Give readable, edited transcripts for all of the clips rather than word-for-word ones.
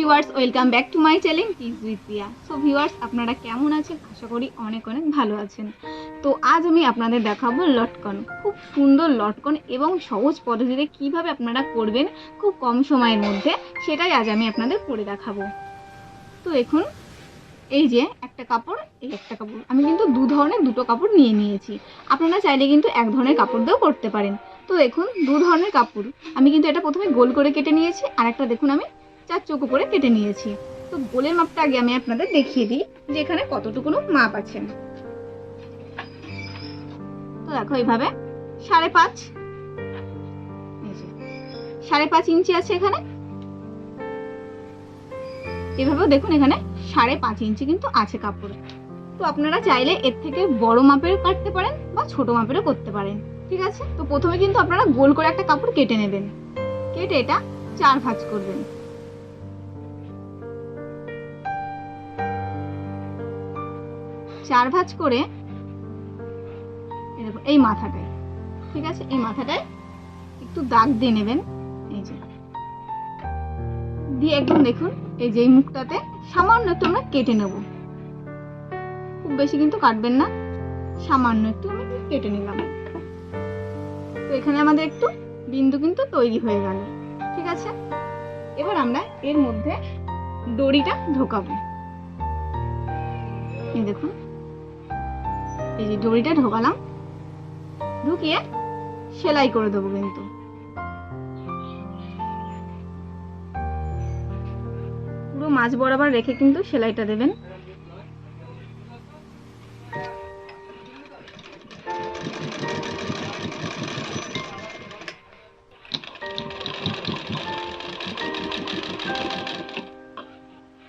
Viewers, welcome back to my channel tips with Priya. So viewers, আপনারা কেমন আছেন? আশা করি অনেক অনেক ভালো আছেন। তো আজ আমি আপনাদের দেখাবো লটকন। খুব সুন্দর লটকন এবং সহজ পদ্ধতিতে কিভাবে আপনারা করবেন খুব কম সময়ের মধ্যে, সেটাই আজ আমি আপনাদের করে দেখাবো। তো এখন এই যে একটা কাপড়, এই একটা কাপড় আমি কিন্তু দুটো কাপড় নিয়ে নিয়েছি। আপনারা চাইলে কিন্তু এক ধরনের কাপড় দিয়েও করতে পারেন। তো দেখুন, দু ধরনের কাপড় আমি কিন্তু এটা প্রথমে গোল করে কেটে নিয়েছি, আর একটা দেখুন আমি 4 চৌকো করে কেটে নিয়েছি। তো গোলের মাপটা আগে আমি আপনাদের দেখিয়ে দিই যে এখানে কতটুকু মাপ আছে। তো দেখো, এইভাবে 5.5 ইঞ্চি আছে এখানে। এভাবেও দেখুন এখানে 5.5 ইঞ্চি কিন্তু আছে কাপড়। তো আপনারা চাইলে এর থেকে বড় মাপের কাটতে পারেন বা ছোট মাপেরও করতে পারেন, ঠিক আছে। তো প্রথমে কিন্তু আপনারা গোল করে একটা কাপড় কেটে নেবেন, কেটে এটা 4 ভাঁজ করবেন। চার ভাঁজ করে এই মাথাটায়, ঠিক আছে, এই মাথাটায় একটু দাগ দিয়ে নেবেন। এই যে দিয়ে একদম দেখুন, এই যে এই মুখটাতে সামান্য একটু আমরা কেটে নেব, খুব বেশি কিন্তু কাটবেন না, সামান্য একটু আমি কেটে নিলাম। তো এখানে আমাদের একটু বিন্দু কিন্তু তৈরি হয়ে গেল, ঠিক আছে। এবার আমরা এর মধ্যে দড়িটা ঢোকাবো। এই দেখুন, এই যে দড়িটা ঢোকালাম, ঢুকিয়ে সেলাই করে দেবো। কিন্তু পুরো মাঝ বরাবর রেখে কিন্তু সেলাইটা দেবেন।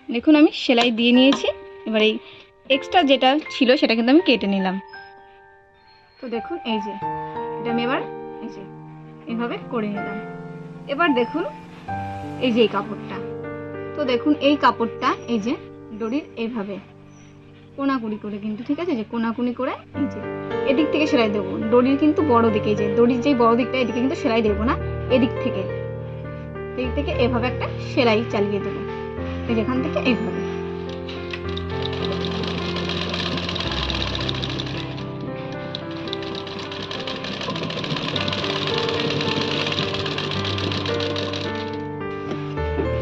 দেখুন, আমি সেলাই দিয়ে নিয়েছি। এবার এই এক্সট্রা যেটা ছিল সেটা কিন্তু আমি কেটে নিলাম। তো দেখুন, এই যে এটা আমি এবার এই যে এইভাবে করে নিলাম। এবার দেখুন এই যে এই কাপড়টা, তো দেখুন এই কাপড়টা এই যে দড়ির এইভাবে কোনাকুনি করে কিন্তু, ঠিক আছে, যে কোনাকুনি করে এই যে এদিক থেকে সেলাই দেবো। দড়ির কিন্তু বড় দিকে, যে দড়ির যেই বড় দিকটা, এদিকে কিন্তু সেলাই দেবো না, এদিক থেকে এভাবে একটা সেলাই চালিয়ে দেবো, এই যেখান থেকে এইভাবে।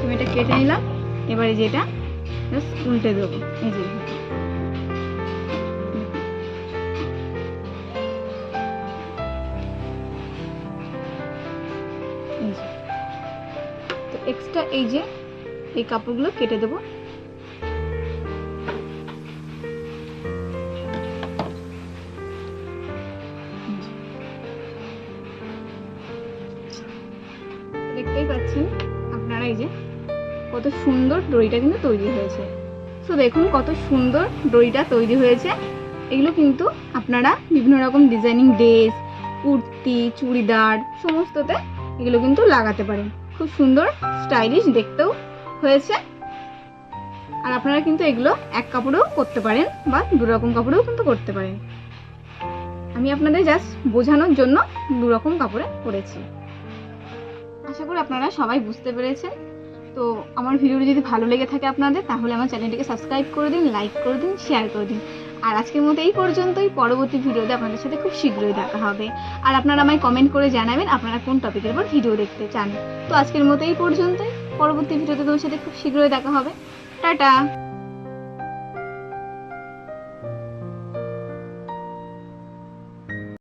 আমি এটা কেটে নিলাম। এবারে যেটা উল্টে দেবো, এই যে তো এক্সট্রা এই যে এই কাপড়গুলো কেটে দেবো। দেখতেই পাচ্ছেন আপনারা এই যে কত সুন্দর দড়িটা কিন্তু তৈরি হয়েছে। তো দেখুন কত সুন্দর দড়িটা তৈরি হয়েছে। এগুলো কিন্তু আপনারা বিভিন্ন রকম ডিজাইনিং ড্রেস, কুর্তি, চুড়িদার সমস্ততে এগুলো কিন্তু লাগাতে পারেন। খুব সুন্দর স্টাইলিশ দেখতেও হয়েছে। আর আপনারা কিন্তু এগুলো এক কাপড়েও করতে পারেন বা দু রকম কাপড়েও কিন্তু করতে পারেন। আমি আপনাদের জাস্ট বোঝানোর জন্য দু রকম কাপড়ে করেছি। আশা করি আপনারা সবাই বুঝতে পেরেছেন। তো আমার ভিডিওটি যদি ভালো লেগে থাকে আপনাদের, তাহলে আমার চ্যানেলটিকে সাবস্ক্রাইব করে দিন, লাইক করে দিন, শেয়ার করে দিন। আর আজকের মতো এই পর্যন্তই। পরবর্তী ভিডিওতে আপনাদের সাথে খুব শীঘ্রই দেখা হবে। আর আপনারা আমায় কমেন্ট করে জানাবেন আপনারা কোন টপিকের উপর ভিডিও দেখতে চান। তো আজকের মতো এই পর্যন্তই। পরবর্তী ভিডিওতে তোমার সাথে খুব শীঘ্রই দেখা হবে। টাটা।